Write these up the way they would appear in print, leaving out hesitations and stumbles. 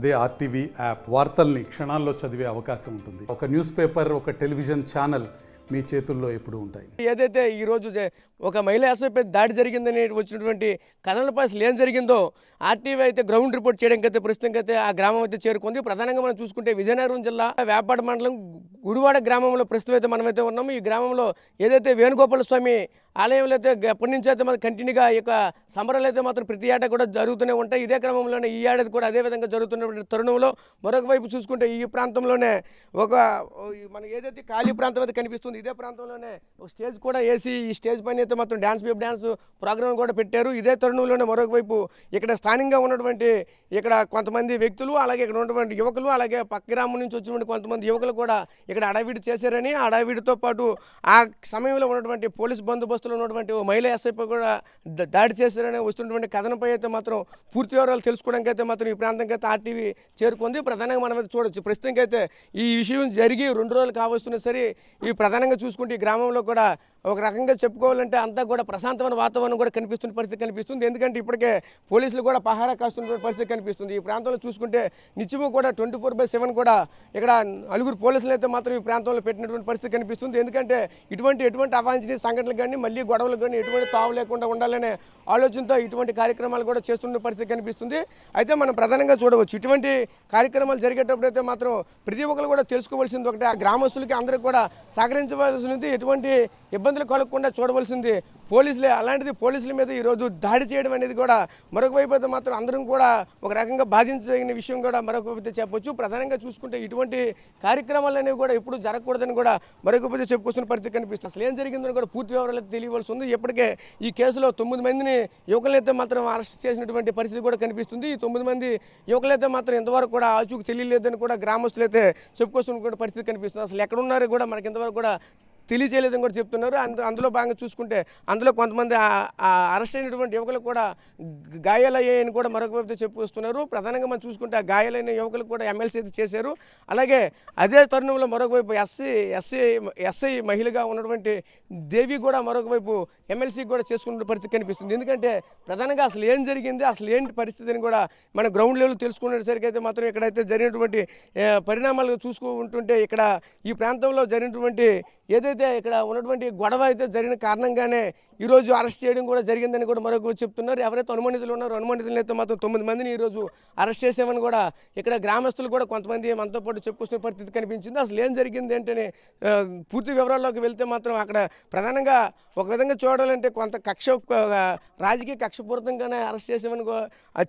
అదే RTV app వార్తల్ని క్షణాల్లో చదివే అవకాశం ఉంటుంది. ఒక న్యూస్ పేపర్, ఒక టెలివిజన్ ఛానల్ మీ చేతుల్లో ఎప్పుడూ ఉంటాయి. ఏదైతే ఈరోజు ఒక మహిళా ఎస్ఐపై దాడి జరిగిందని వచ్చినటువంటి కథనలపై అసలు ఏం జరిగిందో ఆర్టీవీ అయితే గ్రౌండ్ రిపోర్ట్ చేయడానికైతే ప్రస్తుతానికైతే ఆ గ్రామం అయితే చేరుకుంది. ప్రధానంగా మనం చూసుకుంటే విజయనగరం జిల్లా వేపాడ మండలం గుడివాడ గ్రామంలో ప్రస్తుతం అయితే మనమైతే ఉన్నాము. ఈ గ్రామంలో ఏదైతే వేణుగోపాల స్వామి ఆలయంలో అయితే ఎప్పటి నుంచి అయితే మాత్రం కంటిన్యూగా ఈ యొక్క సంబరాలు అయితే మాత్రం ప్రతి ఏటా కూడా జరుగుతూనే ఉంటాయి. ఇదే క్రమంలోనే ఈ ఏడాది కూడా అదే విధంగా జరుగుతున్నటువంటి తరుణంలో మరొక వైపు చూసుకుంటే ఈ ప్రాంతంలోనే మనకి ఏదైతే ఖాళీ ప్రాంతం అయితే కనిపిస్తుంది, ఇదే ప్రాంతంలోనే ఒక స్టేజ్ కూడా వేసి ఈ స్టేజ్ పైన అయితే మాత్రం డ్యాన్స్ ప్రోగ్రామ్ కూడా పెట్టారు. ఇదే తరుణంలోనే మరొక వైపు ఇక్కడ స్థానికంగా ఉన్నటువంటి ఇక్కడ కొంతమంది వ్యక్తులు, అలాగే ఇక్కడ ఉన్నటువంటి యువకులు, అలాగే పక్క గ్రామం నుంచి వచ్చినటువంటి కొంతమంది యువకులు కూడా ఇక్కడ అడవిడి చేశారని, ఆ అడవిడితో పాటు ఆ సమయంలో ఉన్నటువంటి పోలీసు బందోబస్తులో ఉన్నటువంటి మహిళా ఎస్ఐపై కూడా దాడి చేశారని వస్తున్నటువంటి కథనంపై అయితే మాత్రం పూర్తి వివరాలు తెలుసుకోవడానికి అయితే మాత్రం ఈ ప్రాంతంకి అయితే ఆర్టీవీ చేరుకుంది. ప్రధానంగా మనం అయితే చూడొచ్చు. ప్రస్తుతానికి అయితే ఈ విషయం జరిగి 2 రోజులు కావస్తున్నా సరే ఈ ప్రధానంగా చూసుకుంటే ఈ గ్రామంలో కూడా ఒక రకంగా చెప్పుకోవాలంటే అంతా కూడా ప్రశాంతమైన వాతావరణం కూడా కనిపిస్తున్న పరిస్థితి కనిపిస్తుంది. ఎందుకంటే ఇప్పటికే పోలీసులు కూడా పహారా కాస్తున్న పరిస్థితి కనిపిస్తుంది. ఈ ప్రాంతంలో చూసుకుంటే నిత్యము కూడా 24/7 కూడా ఇక్కడ 9 పోలీసులు అయితే మాత్రం ఈ ప్రాంతంలో పెట్టినటువంటి పరిస్థితి కనిపిస్తుంది. ఎందుకంటే ఎటువంటి అవాంఛనీయ సంఘటనలు కానీ మళ్ళీ గొడవలు కానీ ఎటువంటి తావు లేకుండా ఉండాలనే ఆలోచనతో ఇటువంటి కార్యక్రమాలు కూడా చేస్తున్న పరిస్థితి కనిపిస్తుంది. అయితే మనం ప్రధానంగా చూడవచ్చు, ఇటువంటి కార్యక్రమాలు జరిగేటప్పుడు అయితే మాత్రం ప్రతి ఒక్కరు కూడా తెలుసుకోవాల్సింది ఒకటే, ఆ గ్రామస్తులకి అందరికీ కూడా సహకరించవలసింది, ఎటువంటి ఇబ్బందులు కలగకుండా చూడవలసింది పోలీసులే. అలాంటిది పోలీసుల మీద ఈరోజు దాడి చేయడం అనేది కూడా మరొక వైపు అయితే మాత్రం అందరం కూడా ఒక రకంగా బాధించదగిన విషయం కూడా మరొక వైపు చెప్పొచ్చు. ప్రధానంగా చూసుకుంటే ఇటువంటి కార్యక్రమాలు అనేవి కూడా ఎప్పుడు జరగకూడదని కూడా మరొక వైపు చెప్పుకొస్తున్న పరిస్థితి కనిపిస్తుంది. అసలు ఏం జరిగిందని కూడా పూర్తి వివరాలు తెలియవలసి ఉంది. ఇప్పటికే ఈ కేసులో 9 మందిని యువకులైతే మాత్రం అరెస్ట్ చేసినటువంటి పరిస్థితి కూడా కనిపిస్తుంది. ఈ 9 మంది యువకులైతే మాత్రం ఇంతవరకు కూడా ఆచూకు తెలియలేదని కూడా గ్రామస్తులు అయితే చెప్పుకొస్తున్న పరిస్థితి కనిపిస్తుంది. అసలు ఎక్కడున్నారో కూడా మనకి ఇంతవరకు కూడా తెలియచేయలేదని కూడా చెప్తున్నారు. అందులో భాగంగా చూసుకుంటే అందులో కొంతమంది అరెస్ట్ అయినటువంటి యువకులకు కూడా గాయాలయ్యాయని కూడా మరొక వైపు చెప్పుకొస్తున్నారు. ప్రధానంగా మనం చూసుకుంటే ఆ గాయాలైన యువకులకు కూడా ఎమ్మెల్సీ అయితే చేశారు. అలాగే అదే తరుణంలో మరొక వైపు ఎస్ఐ మహిళగా ఉన్నటువంటి దేవి కూడా మరొక వైపు ఎమ్మెల్సీ కూడా చేసుకున్న పరిస్థితి కనిపిస్తుంది. ఎందుకంటే ప్రధానంగా అసలు ఏం జరిగింది, అసలు ఏంటి పరిస్థితిని కూడా మన గ్రౌండ్ లెవెల్ తెలుసుకునేసరికి అయితే మాత్రం ఇక్కడైతే జరిగినటువంటి పరిణామాలు చూసుకుంటుంటే ఇక్కడ ఈ ప్రాంతంలో జరిగినటువంటి ఏదైతే ఇక్కడ ఉన్నటువంటి గొడవ అయితే జరిగిన కారణంగానే ఈరోజు అరెస్ట్ చేయడం కూడా జరిగిందని కూడా మరొక చెప్తున్నారు. ఎవరైతే అనుమానితులు ఉన్నారో అనుమానితులు అయితే మాత్రం 9 మందిని ఈరోజు అరెస్ట్ చేసామని కూడా ఇక్కడ గ్రామస్తులు కూడా కొంతమంది మనతో పాటు చెప్పుకొస్తున్న పరిస్థితి కనిపించింది. అసలు ఏం జరిగింది ఏంటని పూర్తి వివరాల్లోకి వెళ్తే మాత్రం అక్కడ ప్రధానంగా ఒక విధంగా చూడాలంటే కొంత రాజకీయ కక్షపూరితంగానే అరెస్ట్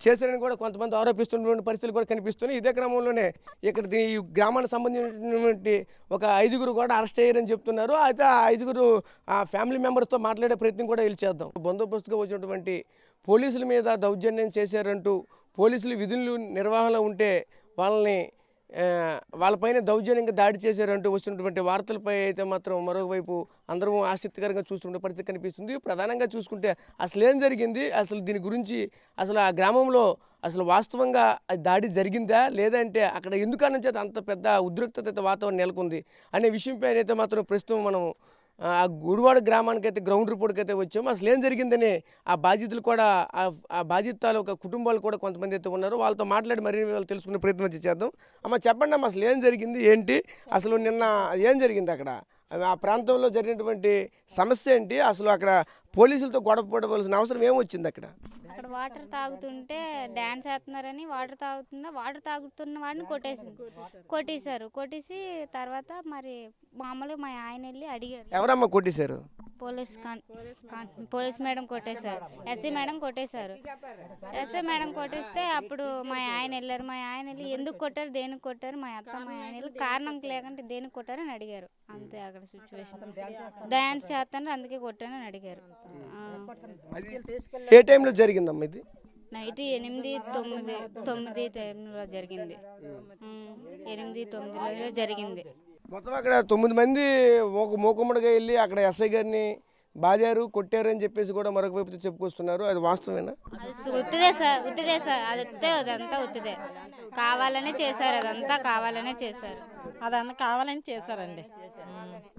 చేశారని కూడా కొంతమంది ఆరోపిస్తున్నటువంటి పరిస్థితులు కూడా కనిపిస్తున్నాయి. ఇదే క్రమంలోనే ఇక్కడ ఈ గ్రామానికి సంబంధించినటువంటి ఒక 5గురు కూడా అరెస్ట్ అయ్యారని చెప్తున్నారు. అయితే ఆ 5గురు ఫ్యామిలీ మెంబర్స్తో మాట్లాడే ప్రయత్నం కూడా చేద్దాం. బందోబస్తుగా వచ్చినటువంటి పోలీసుల మీద దౌర్జన్యం చేశారంటూ పోలీసులు విధులు నిర్వహణలో ఉంటే వాళ్ళపైన దౌర్జన్యంగా దాడి చేశారంటూ వస్తున్నటువంటి వార్తలపై అయితే మాత్రం మరోవైపు అందరూ ఆసక్తికరంగా చూస్తుండే పరిస్థితి కనిపిస్తుంది. ప్రధానంగా చూసుకుంటే అసలు ఏం జరిగింది, అసలు దీని గురించి అసలు ఆ గ్రామంలో అసలు వాస్తవంగా దాడి జరిగిందా లేదంటే అక్కడ ఎందుకని చేత అంత పెద్ద ఉద్రిక్తత వాతావరణం నెలకొంది అనే విషయంపై అయితే మాత్రం ప్రస్తుతం మనం ఆ గుడివాడ గ్రామానికి అయితే గ్రౌండ్ రిపోర్ట్కి అయితే వచ్చాము. అసలు ఏం జరిగిందని ఆ బాధితులు కూడా ఆ బాధితుల ఒక కుటుంబాలు కూడా కొంతమంది అయితే ఉన్నారు. వాళ్ళతో మాట్లాడి మరీ వాళ్ళు తెలుసుకునే ప్రయత్నం చేద్దాం. అమ్మ చెప్పండి అమ్మ, అసలు ఏం జరిగింది ఏంటి, అసలు నిన్న ఏం జరిగింది అక్కడ, ఆ ప్రాంతంలో జరిగినటువంటి సమస్య ఏంటి, అసలు అక్కడ పోలీసులతో గొడవ పడవలసిన అవసరం ఏమొచ్చింది అక్కడ వాటర్ తాగుతుంటే డాన్స్ వేస్తున్నారని వాటర్ తాగుతున్న వాడిని కొట్టేశారు. కొట్టేసి తర్వాత మరి మామూలుగా మా ఆయన వెళ్ళి అడిగారు. ఎవరమ్మా కొట్టేశారు? పోలీస్ మేడం కొట్టేశారు, ఎస్ఐ మేడం కొట్టేశారు. ఎస్ఐ మేడం కొట్టేస్తే అప్పుడు మా ఆయన వెళ్ళారు. మా ఆయన వెళ్ళి ఎందుకు కొట్టారు, దేనికి కొట్టారు, మా అత్త మా ఆయన వెళ్ళి కారణం లేకుంటే దేనికి కొట్టారని అడిగారు. అంతే అక్కడ సిచ్యువేషన్. డాన్స్ చేస్తాను అందుకే కొట్టానని అడిగారు. ఏ టైంలో జరిగిందమ్మా ఇది? నైట్ 8-9 టైంలో జరిగింది. 8-9లో జరిగింది. మొత్తం అక్కడ 9 మంది మూకుమ్మడిగా వెళ్ళి అక్కడ ఎస్ఐ గారిని బాధారు, కొట్టారు అని చెప్పేసి కూడా మరొక వైపు చెప్పుకొస్తున్నారు. అది వాస్తవేనా? అది ఉత్తిదే సార్ అదంతా ఉత్తిదే. కావాలనే చేశారు, అదంతా కావాలనే చేశారు. అదన్నా కావాలని చేశారండి.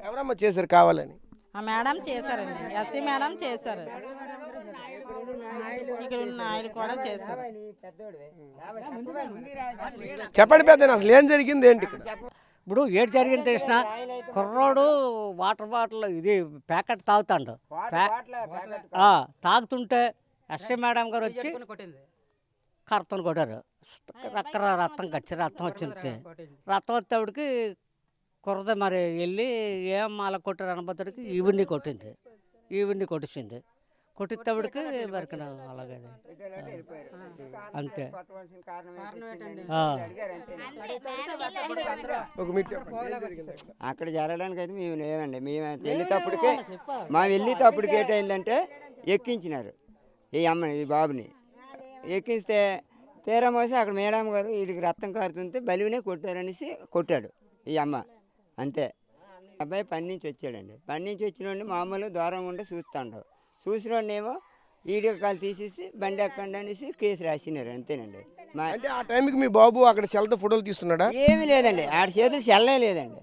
ఎవరమ్మా చేశారు కావాలని? ఆ మేడం చేశారండి, ఎస్సీ మేడం చేశారు. ఇక్కడ ఉన్న ఆయన కూడా చేస్తారు. చెప్పండి పెద్ద అసలు ఏం జరిగింది ఏంటి ఇక్కడ? ఇప్పుడు ఏడు జరిగింది తెలిసిన కుర్రోడు వాటర్ బాటిల్ ఇది ప్యాకెట్ తాగుతాడు. తాగుతుంటే ఎస్ఐ మేడం గారు వచ్చి కర్తను కొట్టారు. రక్తం వచ్చింది. రక్తం వచ్చేవాడికి కుర్రది మరి వెళ్ళి ఏం మాల కొట్టారు అనబోతుడికి ఈవిడ్ని కొట్టించింది. కొట్టినప్పటికి మరి అలాగే అంతే. అక్కడ జరగడానికి అయితే మేము లేవండి. మేము వెళ్ళేటప్పటికి ఏంటంటే ఎక్కించినారు ఈ అమ్మని, ఈ బాబుని ఎక్కిస్తే తీరా మోసి అక్కడ మేడం గారు వీడికి రక్తం కారుతుంటే బలివినే కొట్టారనేసి కొట్టాడు ఈ అమ్మ. అంతే. అబ్బాయి పని నుంచి వచ్చాడండి. పని నుంచి వచ్చినోడిని మామూలు దూరం ఉండి చూస్తాడు. చూసినోడినేమో వీడియో కాల్ తీసేసి బండి ఎక్కండి అనేసి కేసు రాసినారు. అంతేనండి. అంటే ఆ టైంకి మీ బాబు అక్కడ సెల్తో ఫోటోలు తీస్తున్నాడా? ఏమీ లేదండి, ఆడ చేతులు చెల్లే లేదండి.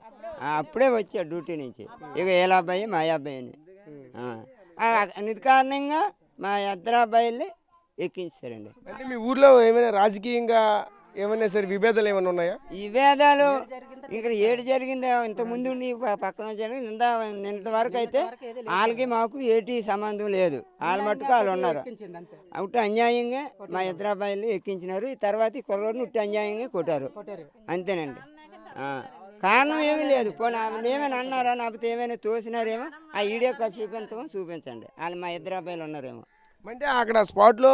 అప్పుడే వచ్చాడు డ్యూటీ నుంచి. ఇక ఏలా అబ్బాయి మా అబ్బాయి అని నిర్కారణంగా మా ఇద్దరు అబ్బాయిల్ని ఎక్కించారండి. అంటే మీ ఊర్లో ఏమైనా రాజకీయంగా ఏమైనా సరే విభేదాలు ఏమైనా ఉన్నాయా? విభేదాలు ఇక్కడ ఏడు జరిగింది. ఇంతకుముందు పక్కన జరిగింది. నిన్న వరకు అయితే వాళ్ళకి మాకు ఏటి సంబంధం లేదు. వాళ్ళ మట్టుకు వాళ్ళు ఉన్నారు. ఉట్టి అన్యాయంగా మా ఇద్దరు అబ్బాయిలు ఎక్కించినారు. ఈ తర్వాత ఈ కుర్రోడిని ఉట్టి అన్యాయంగా కొట్టారు. అంతేనండి. కారణం ఏమీ లేదు. పోనీ ఏమైనా అన్నారా, లేకపోతే ఏమైనా తోసినారేమో ఆ వీడియో కాల్ చూపించండి. వాళ్ళు మా ఇద్దరు అబ్బాయిలు ఉన్నారేమో. అంటే అక్కడ స్పాట్లో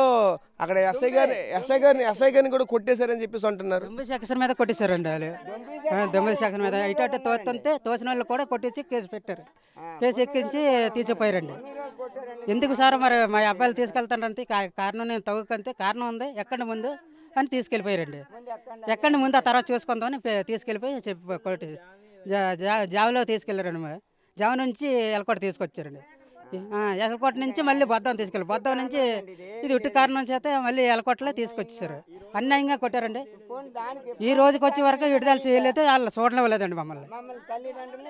అక్కడ ఎస్ఐ గారిని కూడా కొట్టేశారని చెప్పేసి అంటున్నారు. 9 సెక్షన్ మీద కొట్టేశారండి వాళ్ళు. 9 సెక్షన్ మీద ఇటు తోస్తుంటే తోసిన వాళ్ళు కూడా కొట్టించి కేసు పెట్టారు. కేసు ఎక్కించి తీసుకుపోయారండి. ఎందుకు సార్ మరి మా అబ్బాయిలు తీసుకెళ్తానంటే కారణం నేను తవ్వుకంతే కారణం ఉంది ఎక్కడి ముందు అని తీసుకెళ్ళిపోయారండి. ఎక్కడి ముందు ఆ తర్వాత చూసుకుందామని తీసుకెళ్ళిపోయి చెప్పి కొట్టి జావలో తీసుకెళ్ళారండి. జావ నుంచి ఎలకోట తీసుకొచ్చారండి. ఎలకోట నుంచి మళ్ళీ బొద్దం తీసుకెళ్ళి బొద్దం నుంచి ఇది ఉట్టి కారణం చేత మళ్ళీ ఎలకోటలో తీసుకొచ్చేసారు. అన్యాయంగా కొట్టారండి. ఈ రోజుకి వచ్చే వరకు విడుదల చేయలేదు. వాళ్ళు చూడలేదండి మమ్మల్ని.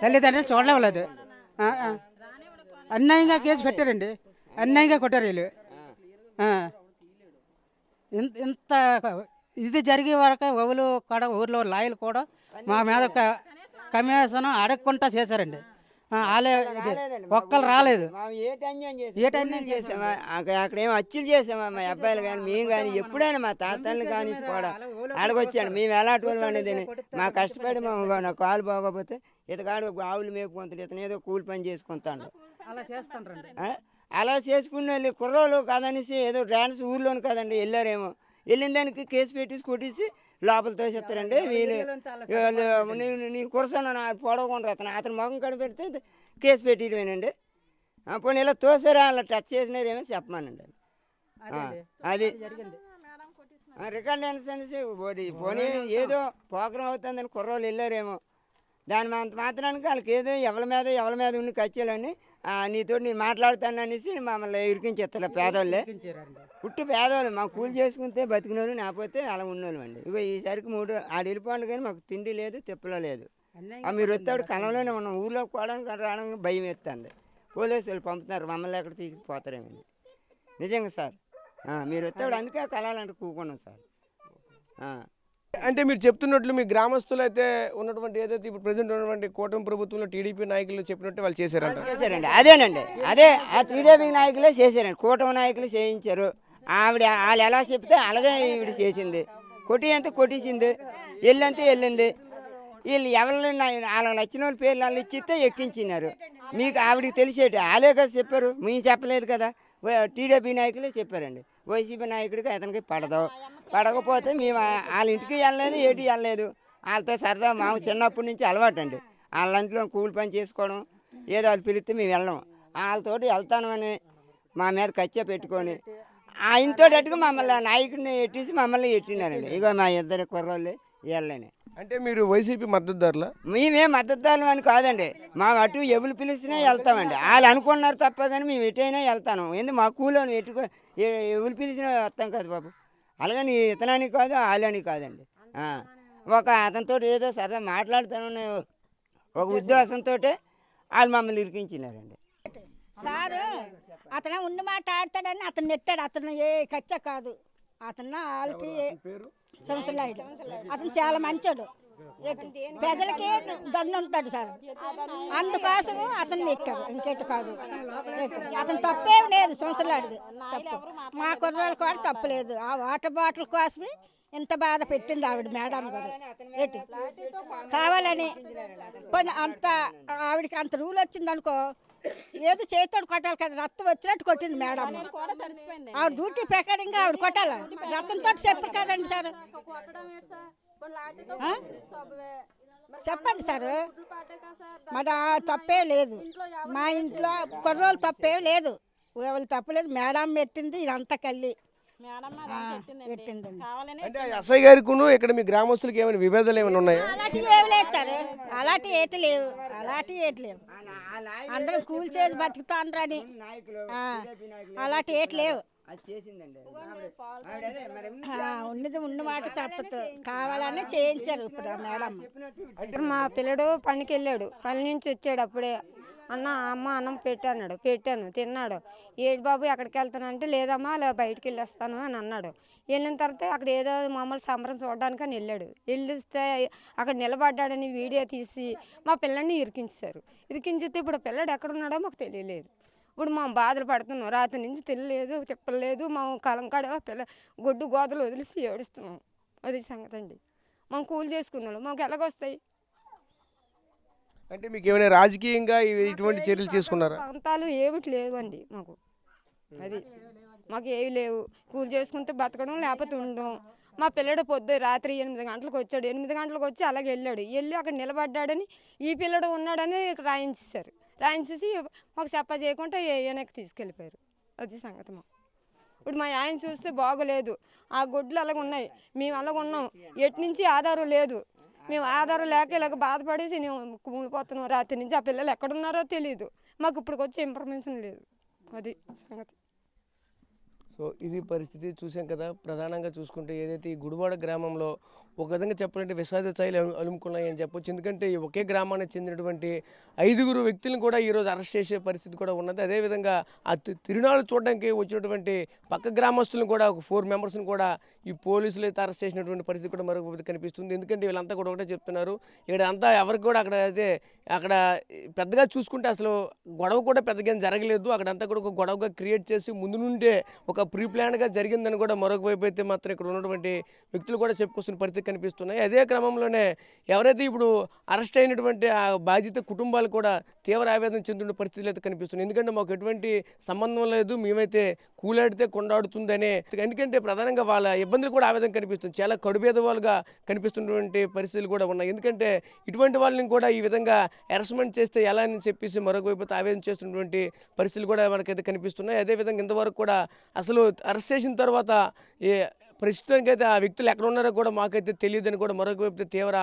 తల్లిదండ్రులు చూడలేలేదు. అన్యాయంగా కేసు పెట్టారండి. అన్యాయంగా కొట్టారు వీళ్ళు. ఇంత ఇది జరిగే వరకు ఊర్లో లాయలు కూడా మా మీద కమిషన్ అడగకుండా చేశారండి. ఒక్కరు రాలేదు. అక్కడ ఏమో అచ్చులు చేసామా మా అబ్బాయిలు కానీ మేము కానీ ఎప్పుడైనా మా తాతల్ని కానీ కూడా అడగొచ్చాడు. మేము ఎలాంటి వాళ్ళు అనేది మా కష్టపడి నా కాలు బాగోపోతే ఇతగాడు ఆవులు మేపుకుంటాడు, ఇతను ఏదో కూలి పని చేసుకుంటాడు. అలా చేసుకునే వాళ్ళు కుర్రోళ్ళు కాదనేసి ఏదో డాన్స్ ఊర్లోని కాదండి వెళ్ళారేమో. వెళ్ళిన దానికి కేసు పెట్టేసి కొట్టేసి లోపల తోసేస్తారండి. వీళ్ళు నేను కూర్చొని పొడవకుండా అతను మొఖం కనిపెడితే కేసు పెట్టేయడమేనండి. పోనీ ఇలా తోసారా అలా టచ్ చేసినారేమో చెప్పమానండి. అది రికార్డ్ అనేసి పోనీ ఏదో ప్రోగ్రాం అవుతుందని కుర్రోళ్ళు వెళ్ళారేమో. దాని మాత్రానికి వాళ్ళకి ఏదో ఎవరి మీద ఉండి కచ్చేయాలని నీతో నేను మాట్లాడుతాను అనేసి మమ్మల్ని ఇరికించేస్తారు. పేదోళ్ళే పుట్టి పేదవాళ్ళు మా కూలి చేసుకుంటే బతికినోళ్ళు, లేకపోతే అలా ఉన్నోళ్ళు అండి. ఇగో ఈసరికి 3 ఆడ వెళ్ళిపోండి కానీ మాకు తిండి లేదు, తిప్పలో లేదు. మీరు వచ్చేవాడు కలంలోనే ఉన్నాం. ఊళ్ళో పోవడానికి రావడానికి భయం వేస్తుంది. పోలీసు వాళ్ళు పంపుతున్నారు, మమ్మల్ని ఎక్కడ తీసుకుపోతారేమో. నిజంగా సార్ మీరు వచ్చేవాడు అందుకే కలాలంటే కూకున్నాం సార్. అంటే మీరు చెప్తున్నట్లు మీ గ్రామస్తులు అయితే ఉన్నటువంటి ఏదైతే ఇప్పుడు ప్రజెంట్ ఉన్నటువంటి కూటమి ప్రభుత్వంలో టీడీపీ నాయకులు చెప్పినట్టు వాళ్ళు చేశారండి. అదేనండి, అదే ఆ టీడీపీ నాయకులే చేశారండి. కూటమి నాయకులు చేయించారు. వాళ్ళు ఎలా చెప్తే అలాగే ఈవిడ చేసింది. కొట్టి అంతే కొట్టించింది, వెళ్ళంతే వెళ్ళింది. వీళ్ళు ఎవరిని వాళ్ళకి నచ్చిన వాళ్ళ పేర్లు వాళ్ళు ఇచ్చితే ఎక్కించినారు. మీకు ఆవిడకి తెలిసేటి వాళ్ళే కదా చెప్పారు, మేము చెప్పలేదు కదా. టీడీపీ నాయకులే చెప్పారండి. వైసీపీ నాయకుడికి అతనికి పడకపోతే మేము వాళ్ళ ఇంటికి వెళ్ళలేదు, ఏటి వెళ్ళలేదు. వాళ్ళతో సరదా మా చిన్నప్పటి నుంచి అలవాటు అండి. వాళ్ళంట్లో కూలి పని చేసుకోవడం, ఏదో వాళ్ళు పిలిస్తే మేము వెళ్ళడం. వాళ్ళతోటి వెళ్తామని మా మీద కచ్చే పెట్టుకొని ఆయనతో అట్టుగా మమ్మల్ని నాయకుడిని ఎట్టేసి మమ్మల్ని ఎట్టినారండి. ఇగో మా ఇద్దరు కుర్రోళ్ళు వీళ్ళని. అంటే మీరు వైసీపీ మద్దతుదారులా? మేమేం మద్దతుదారులు అని కాదండి. మా అటు ఎవరు పిలిచినా వెళ్తామండి. వాళ్ళు అనుకున్నారు తప్ప కానీ మేము ఎటైనా వెళ్తాను. ఎందుకు మా కూలోని ఎవరు పిలిచినా వస్తాం కదా బాబు. అలాగని ఇతనానికి కాదు వాళ్ళని కాదండి. ఒక అతనితో ఏదో సరదా మాట్లాడుతాను ఒక ఉద్దేశంతో వాళ్ళు మమ్మల్ని ఇరికించినారండి. సారు అతను ఉండి మాట ఆడతాడని అతను నెట్టాడు. అతను ఏ కచ్చ కాదు, అతను వాళ్ళకి సంవత్సరాలు. అతను చాలా మంచోడు, ప్రజలకి దండ ఉంటాడు సార్. అందుకోసం అతను నెట్టారు, ఇంకేటి కాదు. అతను తప్పేం లేదు, సంవత్సరాడిది తప్పు. మా కుర్రాళ్ళు కూడా తప్పలేదు. ఆ వాటర్ బాటిల్ కోసమే ఇంత బాధ పెట్టింది ఆవిడ మేడం గారు. ఏంటి కావాలని అంత ఆవిడకి అంత రూల్ వచ్చింది అనుకో, ఏదో చేతితో కొట్టాలి కదా, రక్తం వచ్చినట్టు కొట్టింది మేడం. ఆవిడ డ్యూటీ ప్రకారంగా ఆవిడ కొట్టాలి, రక్తంతో చెప్పరు కదండి సార్. చెప్పండి సార్, మరి తప్పే లేదు. మా ఇంట్లో కుర్రోళ్ళు తప్పే లేదు, ఎవరు తప్పలేదు. మేడం పెట్టింది ఇదంతా కల్లి పెట్టిందండి. అంటే ఎస్ఐ గారికి ఇక్కడ మీ గ్రామస్తులకి ఏమైనా విభేదాలు ఏమైనా ఉన్నాయా? అలాంటివి ఏమి లేదు సార్, అలాంటివి ఏటి లేవు, అలాంటివి ఏటి లేవు. అందరం కూల్ చేసి బతుకుతాండ్రని అలాంటి ఏటి లేవు. ఉన్నది ఉన్న మాట చెప్పదు, కావాలని చేయించారు ఇప్పుడు మేడం. మా పిల్లడు పనికి వెళ్ళాడు, పని నుంచి వచ్చాడు. అప్పుడే అమ్మ అన్నం పెట్టాను తిన్నాడు. ఏడు బాబు ఎక్కడికి వెళ్తానంటే లేదమ్మా అలా బయటికి వెళ్ళొస్తాను అని అన్నాడు. వెళ్ళిన తర్వాత అక్కడ ఏదో మామూలు సంబరం చూడడానికి అని వెళ్ళిస్తే అక్కడ నిలబడ్డాడని వీడియో తీసి మా పిల్లడిని ఇరికించారు. ఇరికించితే ఇప్పుడు పిల్లడు ఎక్కడున్నాడో మాకు తెలియలేదు. ఇప్పుడు మా బాధలు పడుతున్నాం, రాత్రి నుంచి తెలియలేదు చెప్పలేదు. మా కలంకాడ గొడ్డు గోదలు వదిలేసి ఏడుస్తున్నాం. అది సంగతి అండి. మనం కూలి చేసుకున్నాడు, మాకు ఎలాగొస్తాయి? అంటే మీకు ఏమైనా రాజకీయంగా ఇటువంటి చర్యలు తీసుకున్నారా? ప్రాంతాలు ఏమిటి లేవండి మాకు, అది మాకు ఏవి లేవు. కూలి చేసుకుంటే బతకడం లేకపోతే ఉండడం. మా పిల్లడు రాత్రి 8 గంటలకు వచ్చాడు. 8 గంటలకు వచ్చి అలాగే వెళ్ళి అక్కడ నిలబడ్డాడని ఈ పిల్లడు ఉన్నాడని రాయించేసి మాకు చెప్ప చేయకుండా వెనక్కి తీసుకెళ్ళిపోయారు. అది సంగతి. మాకు ఇప్పుడు మా ఆయన చూస్తే బాగోలేదు, ఆ గొడ్లు అలాగ ఉన్నాయి, మేము అలాగ ఉన్నాం. ఎటు నుంచి ఆధారం లేదు, మేము ఆధారం లేక ఇలాగ బాధపడేసి మేము కూలిపోతున్నాం. రాత్రి నుంచి ఆ పిల్లలు ఎక్కడున్నారో తెలియదు మాకు, ఇప్పుడు వచ్చే ఇన్ఫర్మేషన్ లేదు. అది సంగతి. సో ఇది పరిస్థితి చూసాం కదా. ప్రధానంగా చూసుకుంటే ఏదైతే ఈ గుడివాడ గ్రామంలో ఒక విధంగా చెప్పాలంటే విషాద ఛాయలు అలుముకున్నాయి అని చెప్పొచ్చు. ఎందుకంటే ఒకే గ్రామానికి చెందినటువంటి 5 వ్యక్తులను కూడా ఈరోజు అరెస్ట్ చేసే పరిస్థితి కూడా ఉన్నది. అదేవిధంగా ఆ తిరునాళ్ళు చూడడానికి వచ్చినటువంటి పక్క గ్రామస్తులను కూడా ఒక 4 మెంబర్స్ని కూడా ఈ పోలీసులు అయితే అరెస్ట్ చేసినటువంటి పరిస్థితి కూడా మరొక కనిపిస్తుంది. ఎందుకంటే వీళ్ళంతా కూడా ఒకటే చెప్తున్నారు, ఇక్కడ అంతా ఎవరికి కూడా అక్కడ పెద్దగా చూసుకుంటే అసలు గొడవ కూడా పెద్దగా జరగలేదు. అక్కడంతా కూడా ఒక గొడవగా క్రియేట్ చేసి ముందు నుండే ఒక ప్రీ ప్లాన్గా జరిగిందని కూడా మరొక వైపు అయితే మాత్రం ఇక్కడ ఉన్నటువంటి వ్యక్తులు కూడా చెప్పుకొస్తున్న పరిస్థితి కనిపిస్తున్నాయి. అదే క్రమంలోనే ఎవరైతే ఇప్పుడు అరెస్ట్ అయినటువంటి ఆ బాధిత కుటుంబాలు కూడా తీవ్ర ఆవేదన చెందుతున్న పరిస్థితులు అయితే కనిపిస్తున్నాయి. ఎందుకంటే మాకు ఎటువంటి సంబంధం లేదు, మేమైతే కూలాడితే కొండాడుతుందనే. ఎందుకంటే ప్రధానంగా వాళ్ళ ఇబ్బందులు కూడా ఆవేదన కనిపిస్తుంది. చాలా కడుపేదవాళ్ళుగా కనిపిస్తున్నటువంటి పరిస్థితులు కూడా ఉన్నాయి. ఎందుకంటే ఇటువంటి వాళ్ళని కూడా ఈ విధంగా అరెస్ట్మెంట్ చేస్తే ఎలా అని చెప్పేసి మరొక వైపు ఆవేదన చేస్తున్నటువంటి పరిస్థితులు కూడా మనకైతే కనిపిస్తున్నాయి. అదేవిధంగా ఇంతవరకు కూడా అసలు అరెస్ట్ చేసిన తర్వాత ప్రస్తుతానికి అయితే ఆ వ్యక్తులు ఎక్కడ ఉన్నారో కూడా మాకైతే తెలియదని కూడా మరొక వైపు తీవ్ర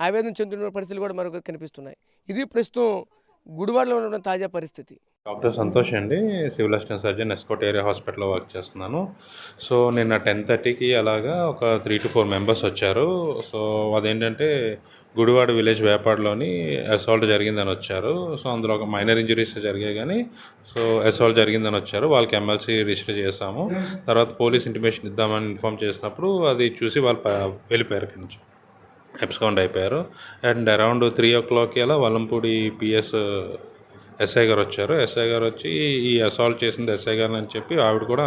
ఆవేదన చెందుతున్న పరిస్థితులు కూడా మరొక కనిపిస్తున్నాయి. ఇది ప్రస్తుతం గుడివాడలో ఉన్న తాజా పరిస్థితి. డాక్టర్ సంతోష్ అండి, civil assistant surgeon, S Kota area హాస్పిటల్లో వర్క్ చేస్తున్నాను. సో నిన్న 10:30కి అలాగా ఒక 3 to 4 మెంబర్స్ వచ్చారు. సో అదేంటంటే గుడివాడ విలేజ్ వేపాడులోని అసాల్ట్ జరిగిందని వచ్చారు. సో అందులో ఒక మైనర్ ఇంజరీస్ జరిగాయి, కానీ సో అసాల్ట్ జరిగిందని వచ్చారు. వాళ్ళకి ఎమ్మెల్సీ రిజిస్టర్ చేశాము. తర్వాత పోలీస్ ఇంటిమేషన్ ఇద్దామని ఇన్ఫామ్ చేసినప్పుడు అది చూసి వాళ్ళు వెళ్ళిపోయారు, ఇక్కడి నుంచి ఎబ్స్కౌండ్ అయిపోయారు. అండ్ అరౌండ్ 3 o'clock అలా వల్లంపూడి పిఎస్ ఎస్ఐ గారు వచ్చారు. ఎస్ఐ గారు వచ్చి ఈ అసాల్ట్ చేసింది ఎస్ఐ గారు అని చెప్పి ఆవిడ కూడా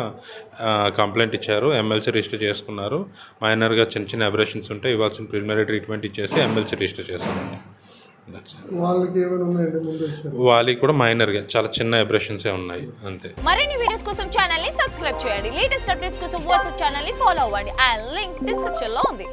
కంప్లైంట్ ఇచ్చారు. ఎమ్మెల్సీ రిజిస్టర్ చేసుకున్నారు. మైనర్గా చిన్న అబ్రేషన్స్ ఉంటే ఇవ్వాల్సిన ప్రిలిమినరీ ట్రీట్మెంట్ ఇచ్చేసి ఎమ్మెల్సీ రిజిస్టర్ చేశామండి. వాళ్ళకి కూడా మైనర్గా చాలా చిన్న అబ్రేషన్సే ఉన్నాయి, అంతే. మరిన్ని వీడియోస్ కోసం ఛానల్ ని సబ్స్క్రైబ్ చేయండి. లేటెస్ట్ అప్డేట్స్ కోసం వాట్సాప్ ఛానల్ ని ఫాలో అవ్వండి. ఆ లింక్ డిస్క్రిప్షన్ లో ఉంది.